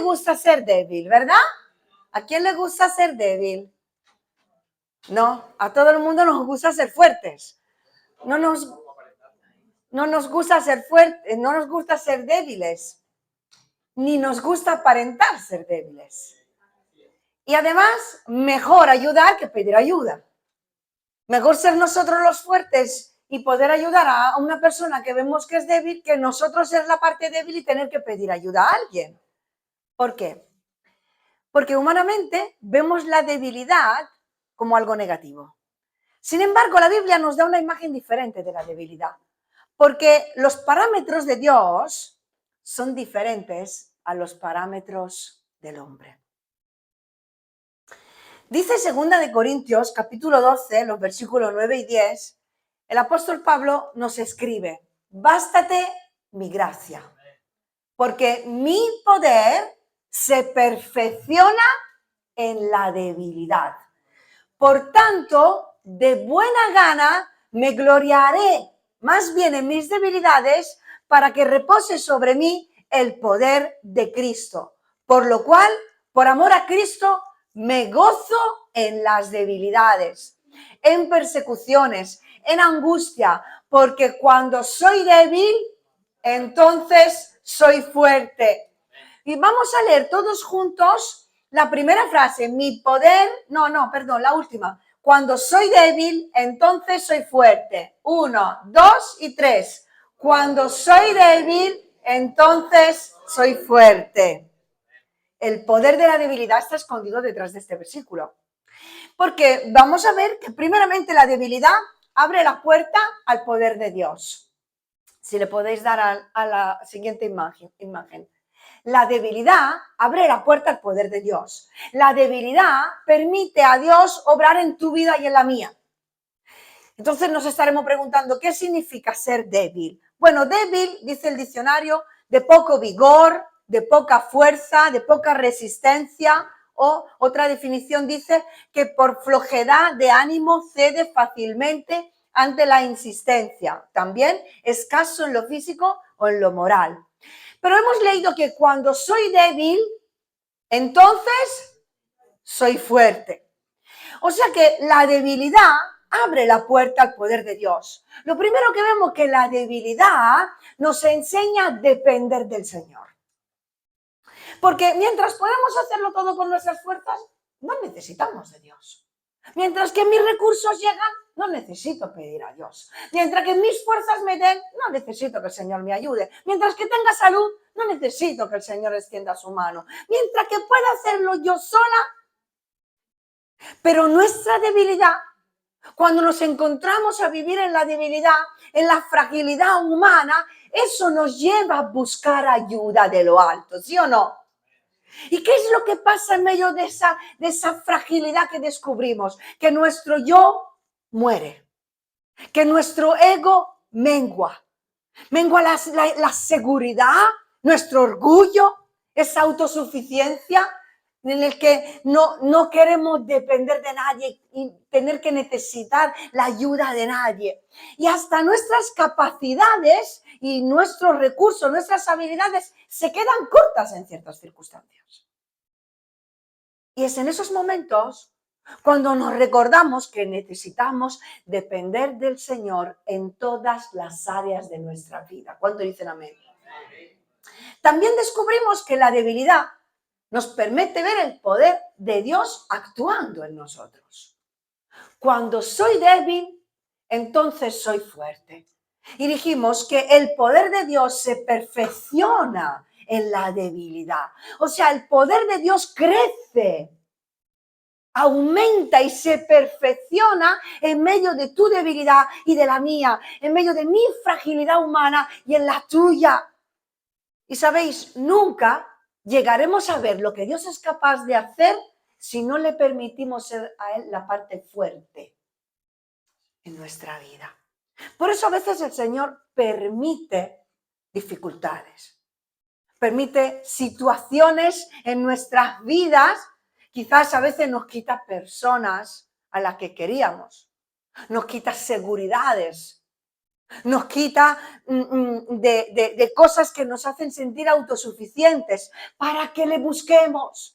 gusta ser débil, verdad? ¿A quién le gusta ser débil? No, a todo el mundo nos gusta ser fuertes. No nos gusta ser fuertes, no nos gusta ser débiles, ni nos gusta aparentar ser débiles. Y además, mejor ayudar que pedir ayuda. Mejor ser nosotros los fuertes y poder ayudar a una persona que vemos que es débil, que nosotros ser la parte débil y tener que pedir ayuda a alguien. ¿Por qué? Porque humanamente vemos la debilidad como algo negativo. Sin embargo, la Biblia nos da una imagen diferente de la debilidad, porque los parámetros de Dios son diferentes a los parámetros del hombre. Dice 2 de Corintios, capítulo 12, los versículos 9 y 10, el apóstol Pablo nos escribe: bástate mi gracia, porque mi poder se perfecciona en la debilidad. Por tanto, de buena gana me gloriaré más bien en mis debilidades, para que repose sobre mí el poder de Cristo. Por lo cual, por amor a Cristo, me gozo en las debilidades, en persecuciones, en angustia, porque cuando soy débil, entonces soy fuerte. Y vamos a leer todos juntos la primera frase: mi poder, la última. Cuando soy débil, entonces soy fuerte. 1, 2 y 3. Cuando soy débil, entonces soy fuerte. El poder de la debilidad está escondido detrás de este versículo. Porque vamos a ver que primeramente la debilidad abre la puerta al poder de Dios. Si le podéis dar a la siguiente imagen. La debilidad abre la puerta al poder de Dios. La debilidad permite a Dios obrar en tu vida y en la mía. Entonces nos estaremos preguntando, ¿qué significa ser débil? Bueno, débil, dice el diccionario, de poco vigor, de poca fuerza, de poca resistencia, o otra definición dice que por flojedad de ánimo cede fácilmente ante la insistencia. También escaso en lo físico o en lo moral. Pero hemos leído que cuando soy débil, entonces soy fuerte. O sea que la debilidad abre la puerta al poder de Dios. Lo primero que vemos es que la debilidad nos enseña a depender del Señor. Porque mientras podemos hacerlo todo con nuestras fuerzas, no necesitamos de Dios. Mientras que mis recursos llegan, no necesito pedir a Dios. Mientras que mis fuerzas me den, no necesito que el Señor me ayude. Mientras que tenga salud, no necesito que el Señor extienda su mano. Mientras que pueda hacerlo yo sola. Pero nuestra debilidad, cuando nos encontramos a vivir en la debilidad, en la fragilidad humana, eso nos lleva a buscar ayuda de lo alto, ¿sí o no? ¿Y qué es lo que pasa en medio de esa fragilidad que descubrimos? Que nuestro yo muere, que nuestro ego mengua la seguridad, nuestro orgullo, esa autosuficiencia en el que no queremos depender de nadie y tener que necesitar la ayuda de nadie. Y hasta nuestras capacidades y nuestros recursos, nuestras habilidades se quedan cortas en ciertas circunstancias. Y es en esos momentos cuando nos recordamos que necesitamos depender del Señor en todas las áreas de nuestra vida. ¿Cuánto dicen amén? También descubrimos que la debilidad nos permite ver el poder de Dios actuando en nosotros. Cuando soy débil, entonces soy fuerte. Y dijimos que el poder de Dios se perfecciona en la debilidad. O sea, el poder de Dios crece, aumenta y se perfecciona en medio de tu debilidad y de la mía, en medio de mi fragilidad humana y en la tuya. Y sabéis, nunca llegaremos a ver lo que Dios es capaz de hacer si no le permitimos ser a Él la parte fuerte en nuestra vida. Por eso a veces el Señor permite dificultades, permite situaciones en nuestras vidas. Quizás a veces nos quita personas a las que queríamos, nos quita seguridades, nos quita de cosas que nos hacen sentir autosuficientes, para que le busquemos,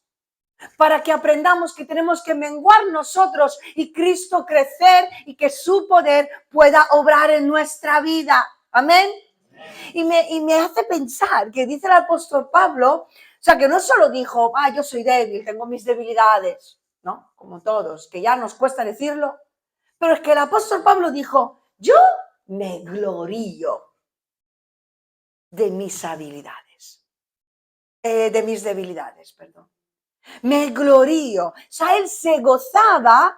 para que aprendamos que tenemos que menguar nosotros y Cristo crecer y que su poder pueda obrar en nuestra vida. Amén. Y me hace pensar que dice el apóstol Pablo, o sea, que no solo dijo, yo soy débil, tengo mis debilidades, ¿no? Como todos, que ya nos cuesta decirlo, pero es que el apóstol Pablo dijo, yo me glorío de mis habilidades, de mis debilidades, perdón. Me glorío. O sea, él se gozaba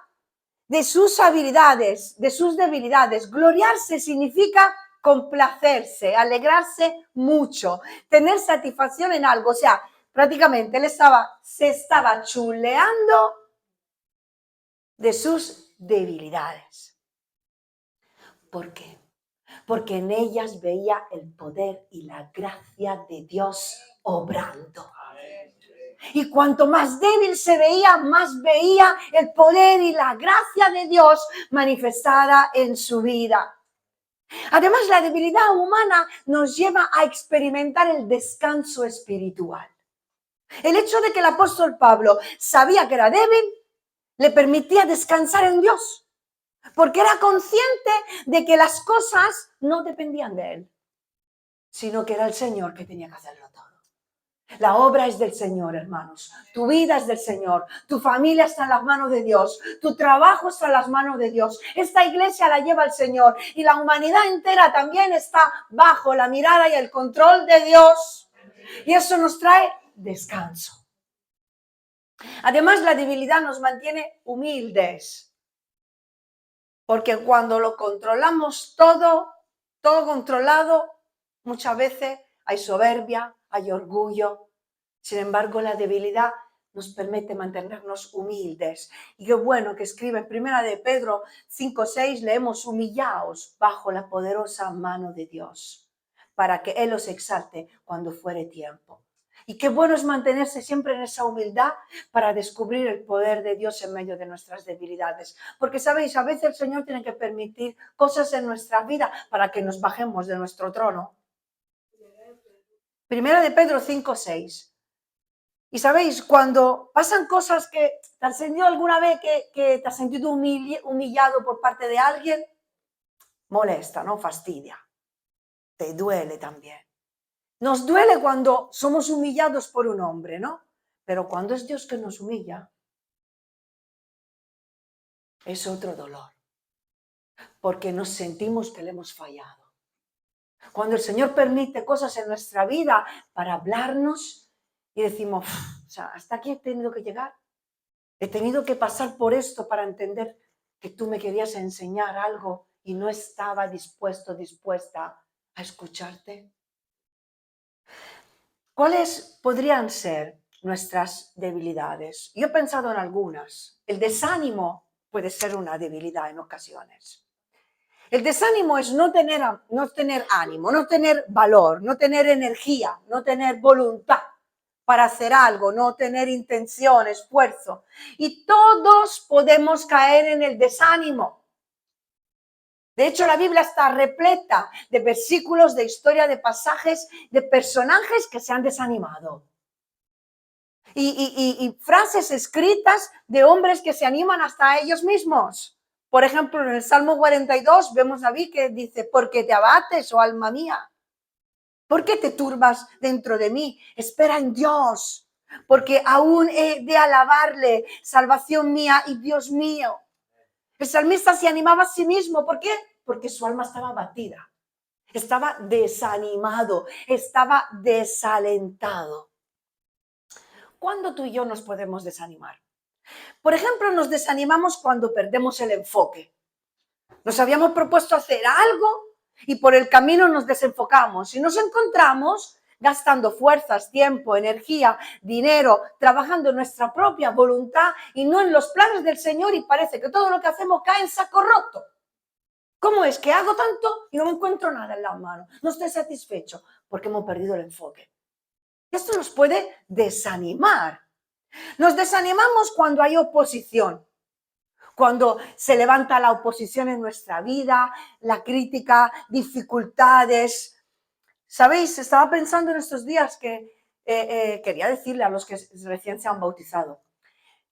de sus habilidades, de sus debilidades. Gloriarse significa complacerse, alegrarse mucho, tener satisfacción en algo. O sea, prácticamente él se estaba chuleando de sus debilidades. ¿Por qué? Porque en ellas veía el poder y la gracia de Dios obrando. Y cuanto más débil se veía, más veía el poder y la gracia de Dios manifestada en su vida. Además, la debilidad humana nos lleva a experimentar el descanso espiritual. El hecho de que el apóstol Pablo sabía que era débil, le permitía descansar en Dios, porque era consciente de que las cosas no dependían de él, sino que era el Señor que tenía que hacerlo todo. La obra es del Señor, hermanos. Tu vida es del Señor. Tu familia está en las manos de Dios. Tu trabajo está en las manos de Dios. Esta iglesia la lleva el Señor. Y la humanidad entera también está bajo la mirada y el control de Dios. Y eso nos trae descanso. Además, la debilidad nos mantiene humildes. Porque cuando lo controlamos todo controlado, muchas veces hay soberbia, hay orgullo. Sin embargo, la debilidad nos permite mantenernos humildes. Y qué bueno que escribe en 1 de Pedro 5:6, leemos, humillaos bajo la poderosa mano de Dios, para que Él os exalte cuando fuere tiempo. Y qué bueno es mantenerse siempre en esa humildad para descubrir el poder de Dios en medio de nuestras debilidades. Porque, ¿sabéis? A veces el Señor tiene que permitir cosas en nuestra vida para que nos bajemos de nuestro trono. 1 de Pedro 5:6. Y sabéis, cuando pasan cosas que te has sentido alguna vez que te has sentido humillado por parte de alguien, molesta, ¿no? Fastidia. Te duele también. Nos duele cuando somos humillados por un hombre, ¿no? Pero cuando es Dios que nos humilla, es otro dolor. Porque nos sentimos que le hemos fallado. Cuando el Señor permite cosas en nuestra vida para hablarnos y decimos, o sea, hasta aquí he tenido que llegar. He tenido que pasar por esto para entender que tú me querías enseñar algo y no estaba dispuesta a escucharte. ¿Cuáles podrían ser nuestras debilidades? Yo he pensado en algunas. El desánimo puede ser una debilidad en ocasiones. El desánimo es no tener ánimo, no tener valor, no tener energía, no tener voluntad para hacer algo, no tener intención, esfuerzo. Y todos podemos caer en el desánimo. De hecho, la Biblia está repleta de versículos, de historia, de pasajes, de personajes que se han desanimado. Y frases escritas de hombres que se animan hasta ellos mismos. Por ejemplo, en el Salmo 42 vemos a David que dice, ¿por qué te abates, oh alma mía? ¿Por qué te turbas dentro de mí? Espera en Dios, porque aún he de alabarle, salvación mía y Dios mío. El salmista se animaba a sí mismo. ¿Por qué? Porque su alma estaba abatida, estaba desanimado, estaba desalentado. ¿Cuándo tú y yo nos podemos desanimar? Por ejemplo, nos desanimamos cuando perdemos el enfoque. Nos habíamos propuesto hacer algo y por el camino nos desenfocamos y nos encontramos gastando fuerzas, tiempo, energía, dinero, trabajando en nuestra propia voluntad y no en los planes del Señor, y parece que todo lo que hacemos cae en saco roto. ¿Cómo es que hago tanto y no me encuentro nada en las manos? No estoy satisfecho porque hemos perdido el enfoque. Esto nos puede desanimar. Nos desanimamos cuando hay oposición, cuando se levanta la oposición en nuestra vida, la crítica, dificultades. ¿Sabéis? Estaba pensando en estos días que quería decirle a los que recién se han bautizado.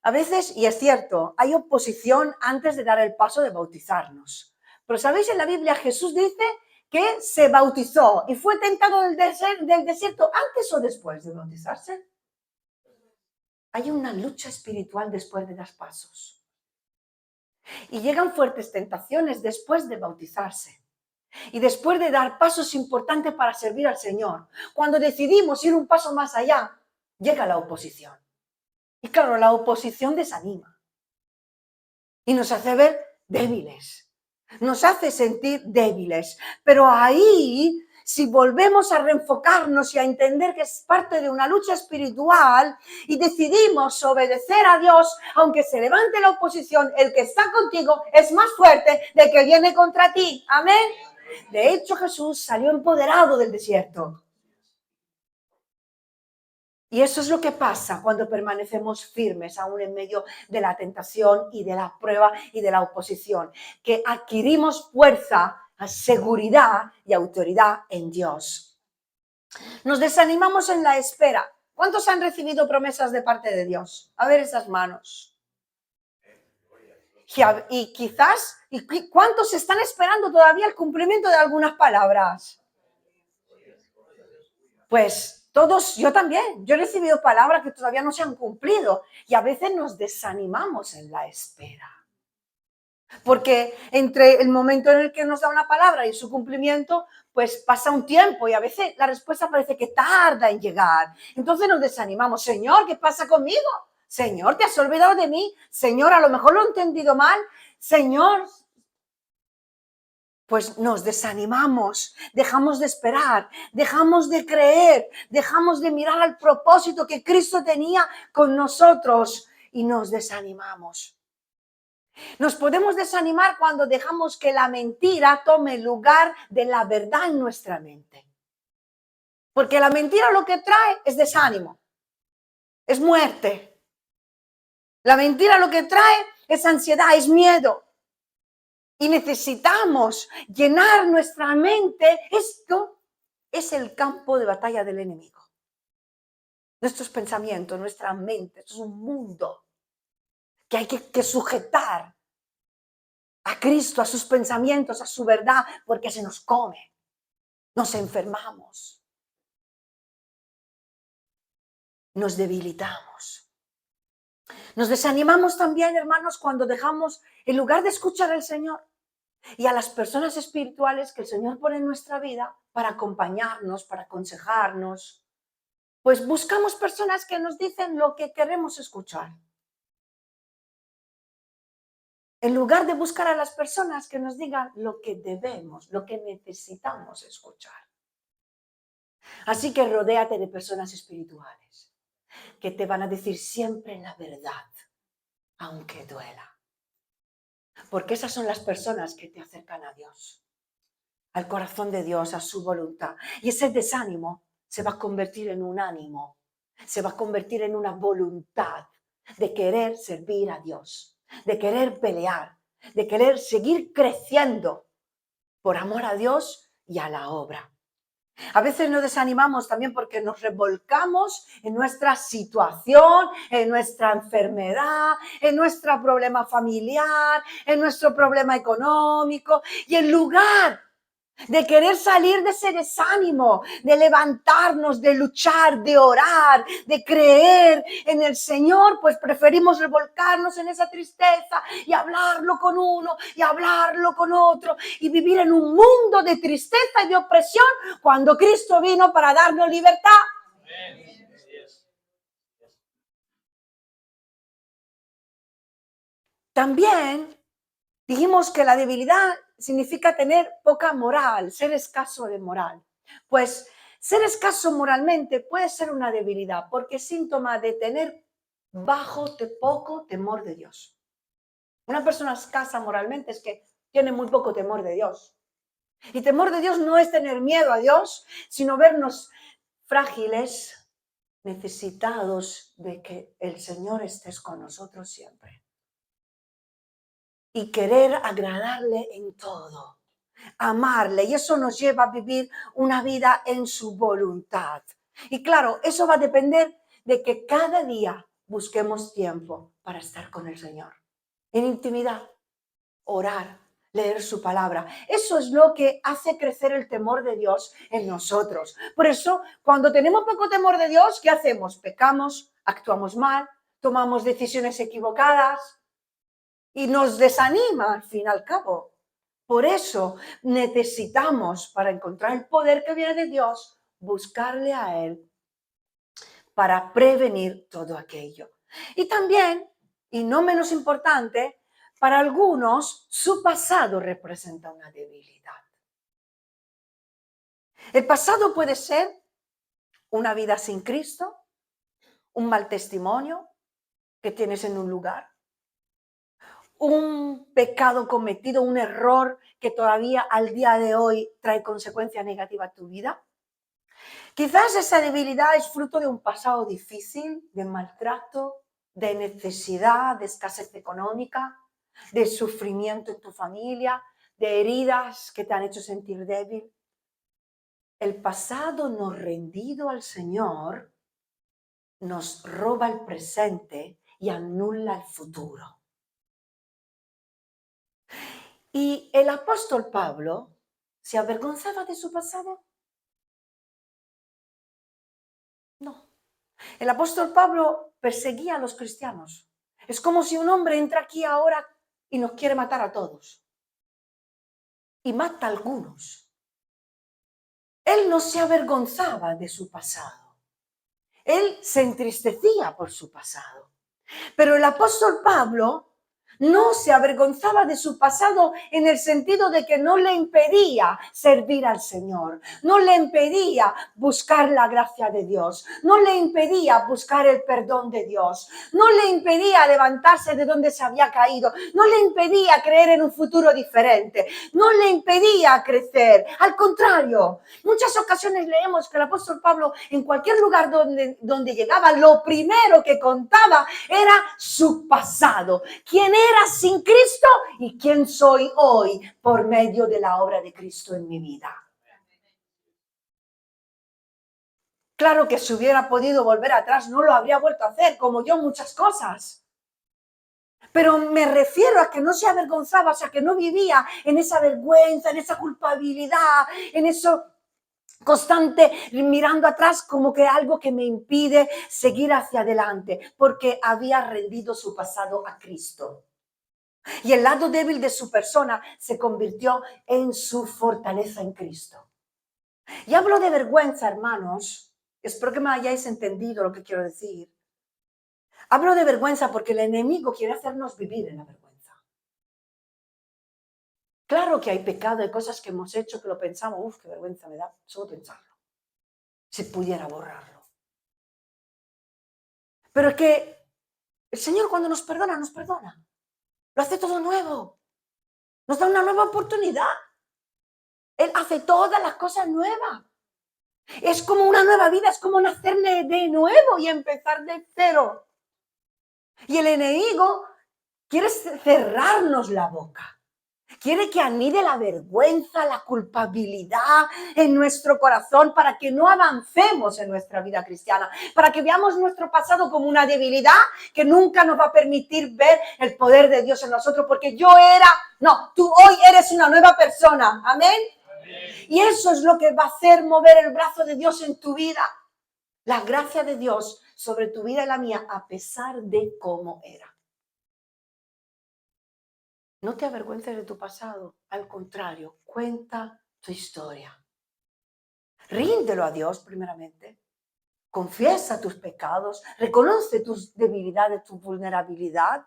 A veces, y es cierto, hay oposición antes de dar el paso de bautizarnos. Pero ¿sabéis? En la Biblia Jesús dice que se bautizó y fue tentado del desierto antes o después de bautizarse. Hay una lucha espiritual después de dar pasos. Y llegan fuertes tentaciones después de bautizarse. Y después de dar pasos importantes para servir al Señor. Cuando decidimos ir un paso más allá, llega la oposición. Y claro, la oposición desanima. Y nos hace ver débiles. Nos hace sentir débiles. Pero ahí, si volvemos a reenfocarnos y a entender que es parte de una lucha espiritual y decidimos obedecer a Dios, aunque se levante la oposición, el que está contigo es más fuerte del que viene contra ti. Amén. De hecho, Jesús salió empoderado del desierto. Y eso es lo que pasa cuando permanecemos firmes aún en medio de la tentación y de la prueba y de la oposición, que adquirimos fuerza, seguridad y autoridad en Dios. Nos desanimamos en la espera. ¿Cuántos han recibido promesas de parte de Dios? A ver esas manos. Y quizás, ¿cuántos están esperando todavía el cumplimiento de algunas palabras? Pues todos, yo también, yo he recibido palabras que todavía no se han cumplido y a veces nos desanimamos en la espera. Porque entre el momento en el que nos da una palabra y su cumplimiento, pues pasa un tiempo y a veces la respuesta parece que tarda en llegar. Entonces nos desanimamos. Señor, ¿qué pasa conmigo? Señor, ¿te has olvidado de mí? Señor, a lo mejor lo he entendido mal. Señor, pues nos desanimamos, dejamos de esperar, dejamos de creer, dejamos de mirar al propósito que Cristo tenía con nosotros y nos desanimamos. Nos podemos desanimar cuando dejamos que la mentira tome el lugar de la verdad en nuestra mente. Porque la mentira lo que trae es desánimo, es muerte. La mentira lo que trae es ansiedad, es miedo. Y necesitamos llenar nuestra mente. Esto es el campo de batalla del enemigo. Nuestros pensamientos, nuestra mente, esto es un mundo que hay que sujetar a Cristo, a sus pensamientos, a su verdad, porque se nos come, nos enfermamos, nos debilitamos. Nos desanimamos también, hermanos, cuando dejamos, en lugar de escuchar al Señor y a las personas espirituales que el Señor pone en nuestra vida para acompañarnos, para aconsejarnos, pues buscamos personas que nos dicen lo que queremos escuchar. En lugar de buscar a las personas que nos digan lo que debemos, lo que necesitamos escuchar. Así que rodéate de personas espirituales que te van a decir siempre la verdad, aunque duela. Porque esas son las personas que te acercan a Dios, al corazón de Dios, a su voluntad. Y ese desánimo se va a convertir en un ánimo, se va a convertir en una voluntad de querer servir a Dios, de querer pelear, de querer seguir creciendo por amor a Dios y a la obra. A veces nos desanimamos también porque nos revolcamos en nuestra situación, en nuestra enfermedad, en nuestro problema familiar, en nuestro problema económico. Y en lugar de querer salir de ese desánimo, de levantarnos, de luchar, de orar, de creer en el Señor, pues preferimos revolcarnos en esa tristeza y hablarlo con uno y hablarlo con otro y vivir en un mundo de tristeza y de opresión cuando Cristo vino para darnos libertad. También dijimos que la debilidad significa tener poca moral, ser escaso de moral. Pues ser escaso moralmente puede ser una debilidad porque es síntoma de tener poco temor de Dios. Una persona escasa moralmente es que tiene muy poco temor de Dios. Y temor de Dios no es tener miedo a Dios, sino vernos frágiles, necesitados de que el Señor esté con nosotros siempre. y querer agradarle en todo, amarle, y eso nos lleva a vivir una vida en su voluntad. Y claro, eso va a depender de que cada día busquemos tiempo para estar con el Señor, en intimidad, orar, leer su palabra. Eso es lo que hace crecer el temor de Dios en nosotros. Por eso, cuando tenemos poco temor de Dios, ¿qué hacemos? Pecamos, actuamos mal, tomamos decisiones equivocadas y nos desanima al fin y al cabo. Por eso necesitamos, para encontrar el poder que viene de Dios, buscarle a Él para prevenir todo aquello. Y también, y no menos importante, para algunos su pasado representa una debilidad. El pasado puede ser una vida sin Cristo, un mal testimonio que tienes en un lugar, un pecado cometido, un error que todavía al día de hoy trae consecuencias negativas a tu vida. Quizás esa debilidad es fruto de un pasado difícil, de maltrato, de necesidad, de escasez económica, de sufrimiento en tu familia, de heridas que te han hecho sentir débil. El pasado no rendido al Señor nos roba el presente y anula el futuro. ¿Y el apóstol Pablo se avergonzaba de su pasado? No. El apóstol Pablo perseguía a los cristianos. Es como si un hombre entra aquí ahora y nos quiere matar a todos. Y mata a algunos. Él no se avergonzaba de su pasado. Él se entristecía por su pasado. Pero el apóstol Pablo no se avergonzaba de su pasado en el sentido de que no le impedía servir al Señor, no le impedía buscar la gracia de Dios, no le impedía buscar el perdón de Dios, no le impedía levantarse de donde se había caído, no le impedía creer en un futuro diferente, no le impedía crecer. Al contrario, muchas ocasiones leemos que el apóstol Pablo en cualquier lugar donde llegaba, lo primero que contaba era su pasado, quién era sin Cristo y quién soy hoy por medio de la obra de Cristo en mi vida. Claro que si hubiera podido volver atrás no lo habría vuelto a hacer, como yo muchas cosas. Pero me refiero a que no se avergonzaba, o sea, que no vivía en esa vergüenza, en esa culpabilidad, en eso constante mirando atrás como que algo que me impide seguir hacia adelante, porque había rendido su pasado a Cristo. Y el lado débil de su persona se convirtió en su fortaleza en Cristo. Y hablo de vergüenza, hermanos. Espero que me hayáis entendido lo que quiero decir. Hablo de vergüenza porque el enemigo quiere hacernos vivir en la vergüenza. Claro que hay pecado, hay cosas que hemos hecho que lo pensamos, uff, qué vergüenza me da, solo pensarlo. Si pudiera borrarlo. Pero es que el Señor cuando nos perdona, nos perdona. Lo hace todo nuevo. Nos da una nueva oportunidad. Él hace todas las cosas nuevas. Es como una nueva vida, es como nacer de nuevo y empezar de cero. Y el enemigo quiere cerrarnos la boca. Quiere que anide la vergüenza, la culpabilidad en nuestro corazón para que no avancemos en nuestra vida cristiana, para que veamos nuestro pasado como una debilidad que nunca nos va a permitir ver el poder de Dios en nosotros, porque tú hoy eres una nueva persona. Amén. Y eso es lo que va a hacer mover el brazo de Dios en tu vida. La gracia de Dios sobre tu vida y la mía, a pesar de cómo era. No te avergüences de tu pasado, al contrario, cuenta tu historia. Ríndelo a Dios primeramente. Confiesa tus pecados, reconoce tus debilidades, tu vulnerabilidad.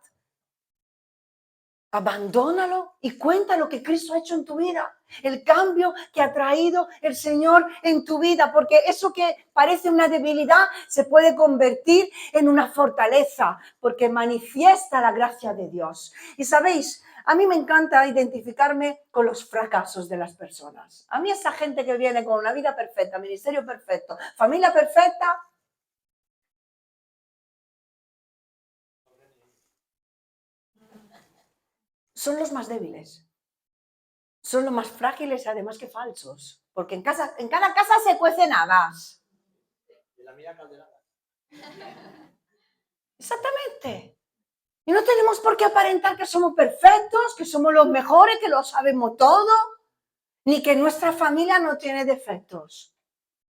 Abandónalo y cuenta lo que Cristo ha hecho en tu vida, el cambio que ha traído el Señor en tu vida, porque eso que parece una debilidad se puede convertir en una fortaleza, porque manifiesta la gracia de Dios. Y sabéis, a mí me encanta identificarme con los fracasos de las personas. A mí esa gente que viene con una vida perfecta, ministerio perfecto, familia perfecta, son los más débiles, son los más frágiles además que falsos, porque en cada casa se cuecen habas. Exactamente. Y no tenemos por qué aparentar que somos perfectos, que somos los mejores, que lo sabemos todo, ni que nuestra familia no tiene defectos.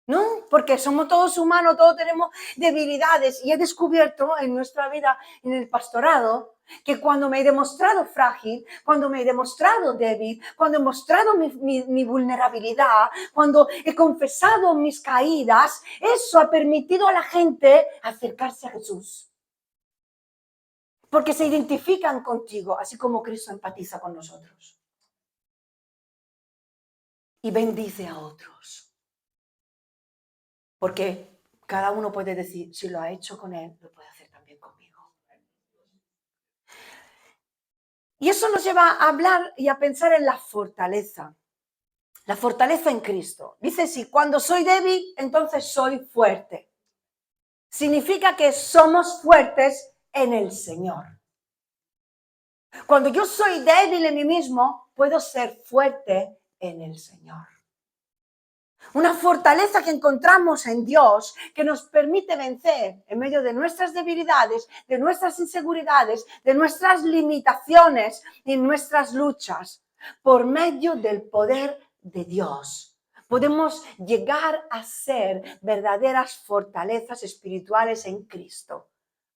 ¿No? Porque somos todos humanos, todos tenemos debilidades. Y he descubierto en nuestra vida, en el pastorado, que cuando me he demostrado frágil, cuando me he demostrado débil, cuando he mostrado mi vulnerabilidad, cuando he confesado mis caídas, eso ha permitido a la gente acercarse a Jesús. Porque se identifican contigo, así como Cristo empatiza con nosotros. Y bendice a otros. Porque cada uno puede decir, si lo ha hecho con él, lo puede hacer también conmigo. Y eso nos lleva a hablar y a pensar en la fortaleza. La fortaleza en Cristo. Dice, si cuando soy débil, entonces soy fuerte. Significa que somos fuertes en el Señor. Cuando yo soy débil en mí mismo, puedo ser fuerte en el Señor. Una fortaleza que encontramos en Dios que nos permite vencer en medio de nuestras debilidades, de nuestras inseguridades, de nuestras limitaciones y nuestras luchas por medio del poder de Dios. Podemos llegar a ser verdaderas fortalezas espirituales en Cristo,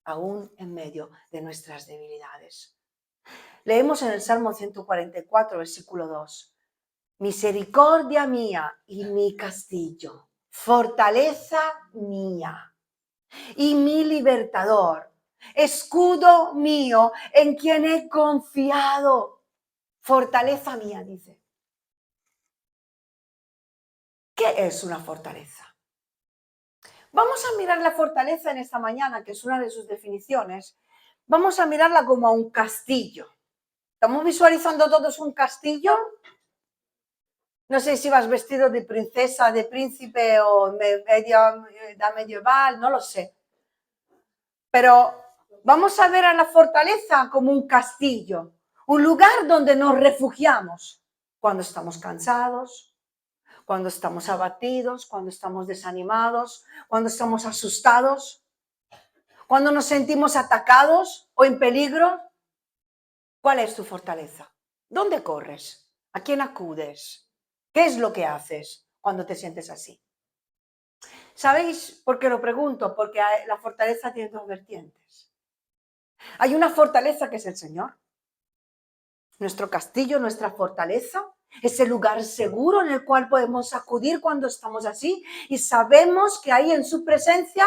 aún en medio de nuestras debilidades. Leemos en el Salmo 144, versículo 2. Misericordia mía y mi castillo, fortaleza mía y mi libertador, escudo mío en quien he confiado, fortaleza mía, dice. ¿Qué es una fortaleza? Vamos a mirar la fortaleza en esta mañana, que es una de sus definiciones. Vamos a mirarla como a un castillo. ¿Estamos visualizando todos un castillo? No sé si vas vestido de princesa, de príncipe o edad medieval, no lo sé. Pero vamos a ver a la fortaleza como un castillo, un lugar donde nos refugiamos cuando estamos cansados, cuando estamos abatidos, cuando estamos desanimados, cuando estamos asustados, cuando nos sentimos atacados o en peligro. ¿Cuál es tu fortaleza? ¿Dónde corres? ¿A quién acudes? ¿Qué es lo que haces cuando te sientes así? ¿Sabéis por qué lo pregunto? Porque la fortaleza tiene dos vertientes. Hay una fortaleza que es el Señor. Nuestro castillo, nuestra fortaleza, ese lugar seguro en el cual podemos acudir cuando estamos así y sabemos que ahí en su presencia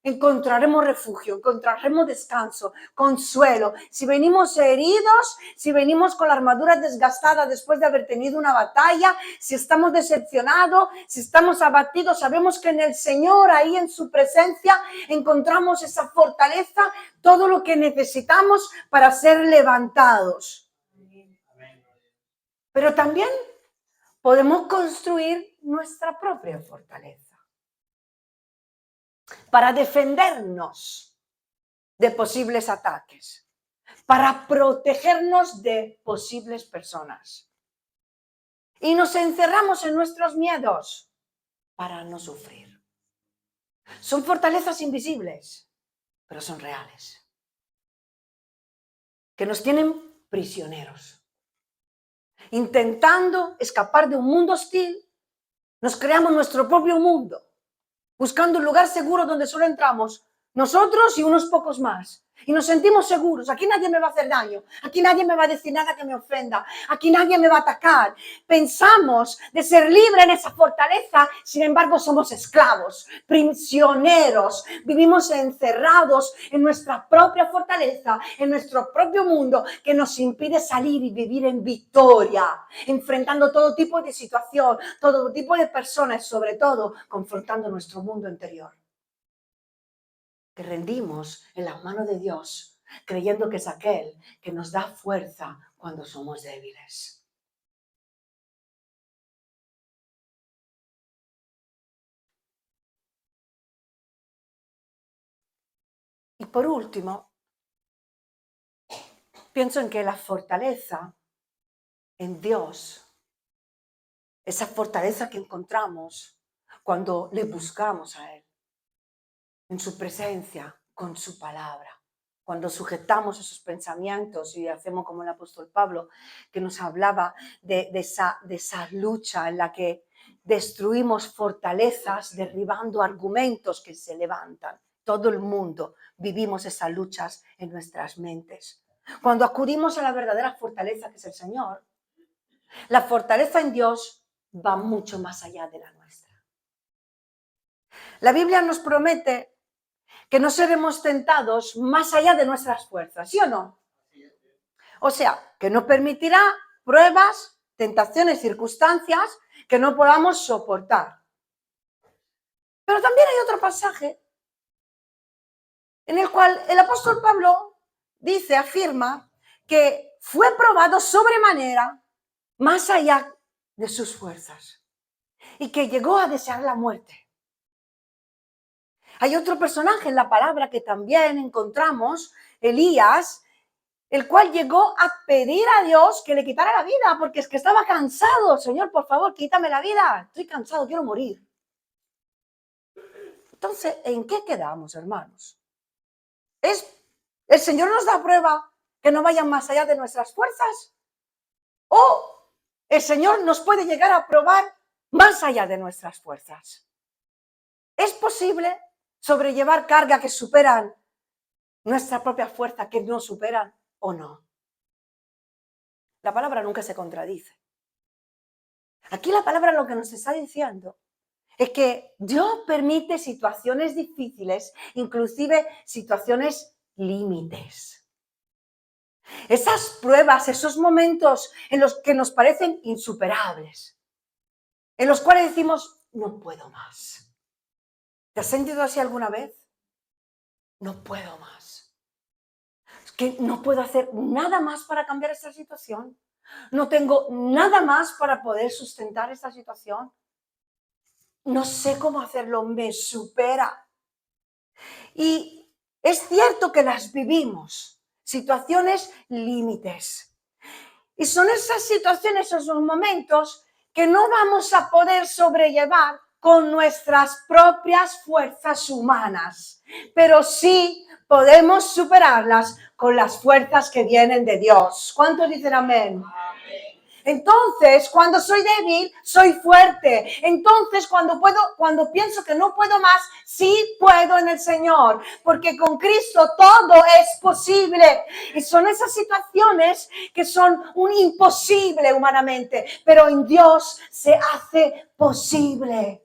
encontraremos refugio, encontraremos descanso, consuelo. Si venimos heridos, si venimos con la armadura desgastada después de haber tenido una batalla, si estamos decepcionados, si estamos abatidos, sabemos que en el Señor, ahí en su presencia, encontramos esa fortaleza, todo lo que necesitamos para ser levantados. Pero también podemos construir nuestra propia fortaleza para defendernos de posibles ataques, para protegernos de posibles personas. Y nos encerramos en nuestros miedos para no sufrir. Son fortalezas invisibles, pero son reales, que nos tienen prisioneros. Intentando escapar de un mundo hostil, nos creamos nuestro propio mundo, buscando un lugar seguro donde solo entramos nosotros y unos pocos más. Y nos sentimos seguros. Aquí nadie me va a hacer daño. Aquí nadie me va a decir nada que me ofenda. Aquí nadie me va a atacar. Pensamos de ser libre en esa fortaleza. Sin embargo, somos esclavos, prisioneros. Vivimos encerrados en nuestra propia fortaleza, en nuestro propio mundo, que nos impide salir y vivir en victoria, enfrentando todo tipo de situación, todo tipo de personas, sobre todo confrontando nuestro mundo interior. Que rendimos en las manos de Dios, creyendo que es aquel que nos da fuerza cuando somos débiles. Y por último, pienso en que la fortaleza en Dios, esa fortaleza que encontramos cuando le buscamos a Él, en su presencia, con su palabra. Cuando sujetamos esos pensamientos y hacemos como el apóstol Pablo, que nos hablaba de esa lucha en la que destruimos fortalezas, derribando argumentos que se levantan. Todo el mundo vivimos esas luchas en nuestras mentes. Cuando acudimos a la verdadera fortaleza que es el Señor, la fortaleza en Dios va mucho más allá de la nuestra. La Biblia nos promete que no seremos tentados más allá de nuestras fuerzas, ¿sí o no? O sea, que no permitirá pruebas, tentaciones, circunstancias que no podamos soportar. Pero también hay otro pasaje en el cual el apóstol Pablo afirma que fue probado sobremanera más allá de sus fuerzas y que llegó a desear la muerte. Hay otro personaje en la palabra que también encontramos, Elías, el cual llegó a pedir a Dios que le quitara la vida, porque es que estaba cansado. Señor, por favor, quítame la vida. Estoy cansado, quiero morir. Entonces, ¿en qué quedamos, hermanos? ¿El Señor nos da prueba que no vayan más allá de nuestras fuerzas? ¿O el Señor nos puede llegar a probar más allá de nuestras fuerzas? ¿Es posible sobrellevar cargas que superan nuestra propia fuerza, que no superan o no? La palabra nunca se contradice. Aquí la palabra lo que nos está diciendo es que Dios permite situaciones difíciles, inclusive situaciones límites. Esas pruebas, esos momentos en los que nos parecen insuperables, en los cuales decimos, no puedo más. ¿Te has sentido así alguna vez? No puedo más. Es que no puedo hacer nada más para cambiar esta situación. No tengo nada más para poder sustentar esta situación. No sé cómo hacerlo, me supera. Y es cierto que las vivimos, situaciones límites. Y son esas situaciones, esos momentos que no vamos a poder sobrellevar con nuestras propias fuerzas humanas, pero sí podemos superarlas con las fuerzas que vienen de Dios. ¿Cuántos dicen amén? Entonces, cuando soy débil, soy fuerte. Entonces, cuando pienso que no puedo más, sí puedo en el Señor, porque con Cristo todo es posible. Y son esas situaciones que son un imposible humanamente, pero en Dios se hace posible.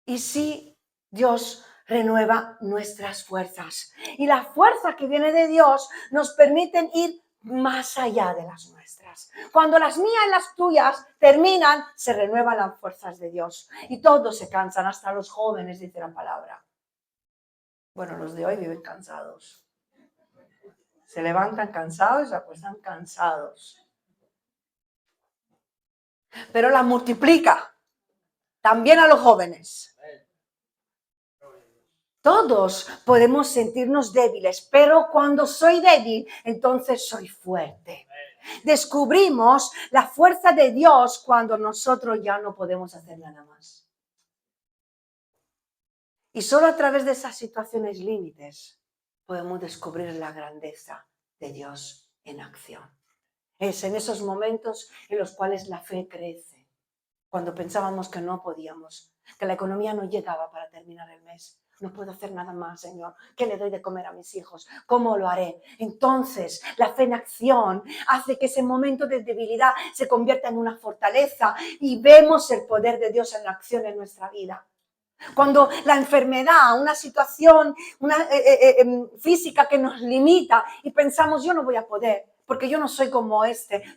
Y sí, Dios renueva nuestras fuerzas. Y la fuerza que viene de Dios nos permiten ir más allá de las nuestras. Cuando las mías y las tuyas terminan, se renuevan las fuerzas de Dios. Y todos se cansan, hasta los jóvenes, dice la palabra. Bueno, los de hoy viven cansados. Se levantan cansados y se acuestan cansados. Pero la multiplica también a los jóvenes. Todos podemos sentirnos débiles, pero cuando soy débil, entonces soy fuerte. Descubrimos la fuerza de Dios cuando nosotros ya no podemos hacer nada más. Y solo a través de esas situaciones límites podemos descubrir la grandeza de Dios en acción. Es en esos momentos en los cuales la fe crece. Cuando pensábamos que no podíamos, que la economía no llegaba para terminar el mes. No puedo hacer nada más, Señor. ¿Qué le doy de comer a mis hijos? ¿Cómo lo haré? Entonces, la fe en acción hace que ese momento de debilidad se convierta en una fortaleza y vemos el poder de Dios en la acción en nuestra vida. Cuando la enfermedad, una situación física que nos limita y pensamos, yo no voy a poder, porque yo no soy como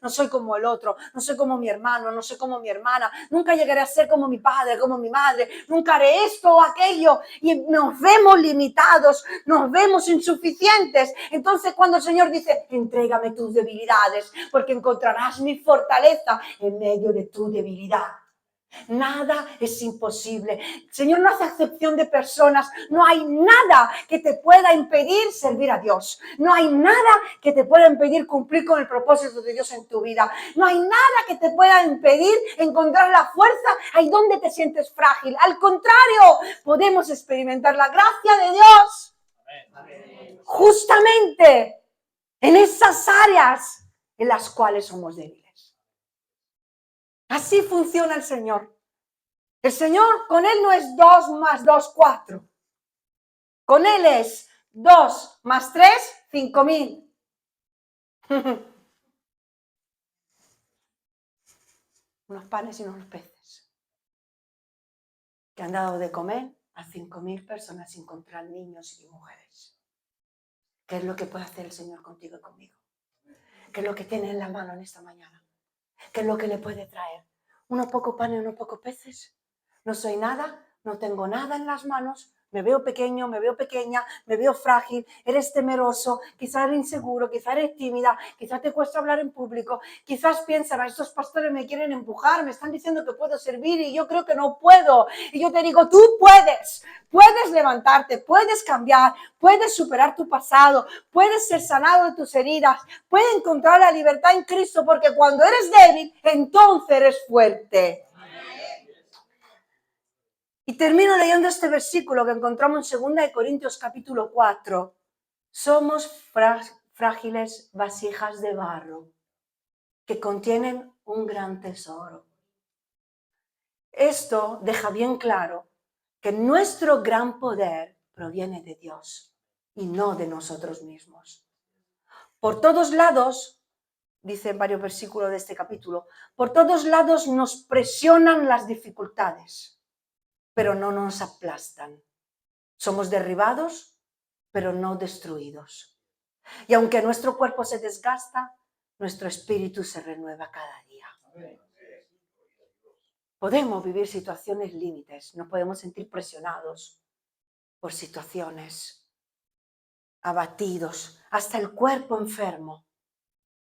no soy como el otro, no soy como mi hermano, no soy como mi hermana, nunca llegaré a ser como mi padre, como mi madre, nunca haré esto o aquello, y nos vemos limitados, nos vemos insuficientes. Entonces, cuando el Señor dice, entrégame tus debilidades, porque encontrarás mi fortaleza en medio de tu debilidad. Nada es imposible. El Señor no hace acepción de personas. No hay nada que te pueda impedir servir a Dios. No hay nada que te pueda impedir cumplir con el propósito de Dios en tu vida. No hay nada que te pueda impedir encontrar la fuerza ahí donde te sientes frágil. Al contrario, podemos experimentar la gracia de Dios. Justamente en esas áreas en las cuales somos débiles. Así funciona el Señor. El Señor, con Él no es 2 más 2, 4. Con Él es 2 más 3, 5.000. Unos panes y unos peces que han dado de comer a 5.000 personas sin contar niños y mujeres. ¿Qué es lo que puede hacer el Señor contigo y conmigo? ¿Qué es lo que tiene en la mano en esta mañana? ¿Qué es lo que le puede traer? ¿Unos pocos panes y unos pocos peces? No soy nada, no tengo nada en las manos, me veo pequeño, me veo pequeña, me veo frágil, eres temeroso, quizás eres inseguro, quizás eres tímida, quizás te cuesta hablar en público, quizás piensas, estos pastores me quieren empujar, me están diciendo que puedo servir y yo creo que no puedo. Y yo te digo, tú puedes levantarte, puedes cambiar, puedes superar tu pasado, puedes ser sanado de tus heridas, puedes encontrar la libertad en Cristo, porque cuando eres débil, entonces eres fuerte. Y termino leyendo este versículo que encontramos en 2 Corintios capítulo 4. Somos frágiles vasijas de barro que contienen un gran tesoro. Esto deja bien claro que nuestro gran poder proviene de Dios y no de nosotros mismos. Por todos lados, dice en varios versículos de este capítulo, por todos lados nos presionan las dificultades, pero no nos aplastan. Somos derribados, pero no destruidos. Y aunque nuestro cuerpo se desgasta, nuestro espíritu se renueva cada día. Podemos vivir situaciones límites, nos podemos sentir presionados por situaciones, abatidos, hasta el cuerpo enfermo,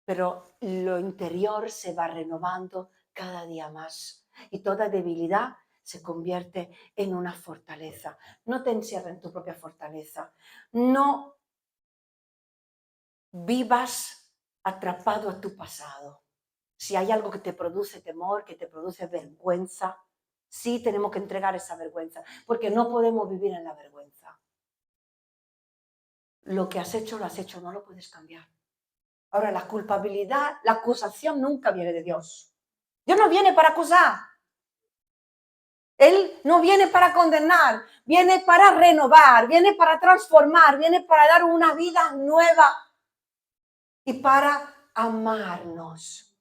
pero lo interior se va renovando cada día más y toda debilidad se convierte en una fortaleza. No te encierres en tu propia fortaleza, no vivas atrapado a tu pasado. Si hay algo que te produce temor, que te produce vergüenza, sí tenemos que entregar esa vergüenza, porque no podemos vivir en la vergüenza. Lo que has hecho, no lo puedes cambiar. Ahora, la culpabilidad, la acusación nunca viene de Dios. Dios no viene para acusar. Él no viene para condenar, viene para renovar, viene para transformar, viene para dar una vida nueva y para amarnos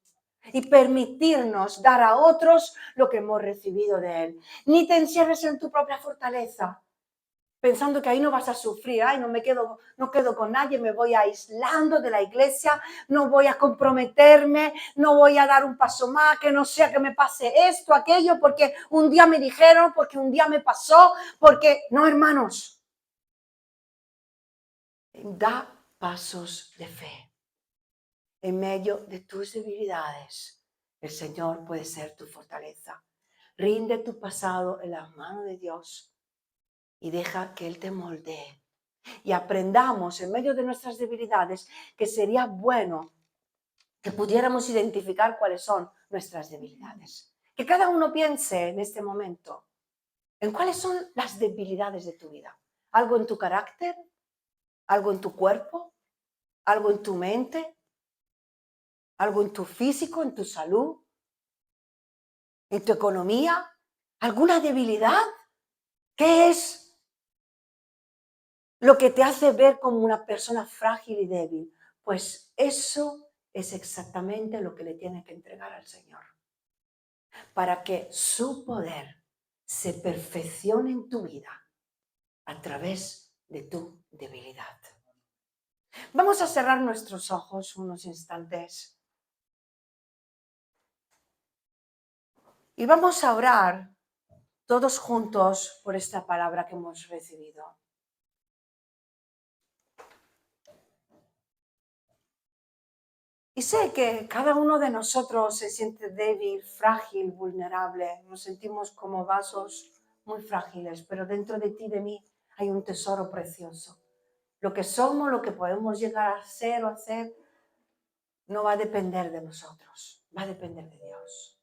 y permitirnos dar a otros lo que hemos recibido de Él. Ni te encierres en tu propia fortaleza, pensando que ahí no vas a sufrir. Ay, no quedo con nadie, me voy aislando de la iglesia, no voy a comprometerme, no voy a dar un paso más, que no sea que me pase esto, aquello, porque un día me dijeron, porque un día me pasó, porque no, hermanos. Da pasos de fe. En medio de tus debilidades, el Señor puede ser tu fortaleza. Rinde tu pasado en las manos de Dios y deja que Él te moldee. Y aprendamos en medio de nuestras debilidades que sería bueno que pudiéramos identificar cuáles son nuestras debilidades. Que cada uno piense en este momento en cuáles son las debilidades de tu vida. Algo en tu carácter, algo en tu cuerpo, algo en tu mente, algo en tu físico, en tu salud, en tu economía, alguna debilidad. ¿Qué es lo que te hace ver como una persona frágil y débil? Pues eso es exactamente lo que le tienes que entregar al Señor, para que su poder se perfeccione en tu vida a través de tu debilidad. Vamos a cerrar nuestros ojos unos instantes. Y vamos a orar todos juntos por esta palabra que hemos recibido. Y sé que cada uno de nosotros se siente débil, frágil, vulnerable. Nos sentimos como vasos muy frágiles, pero dentro de ti y de mí hay un tesoro precioso. Lo que somos, lo que podemos llegar a ser o hacer, no va a depender de nosotros, va a depender de Dios.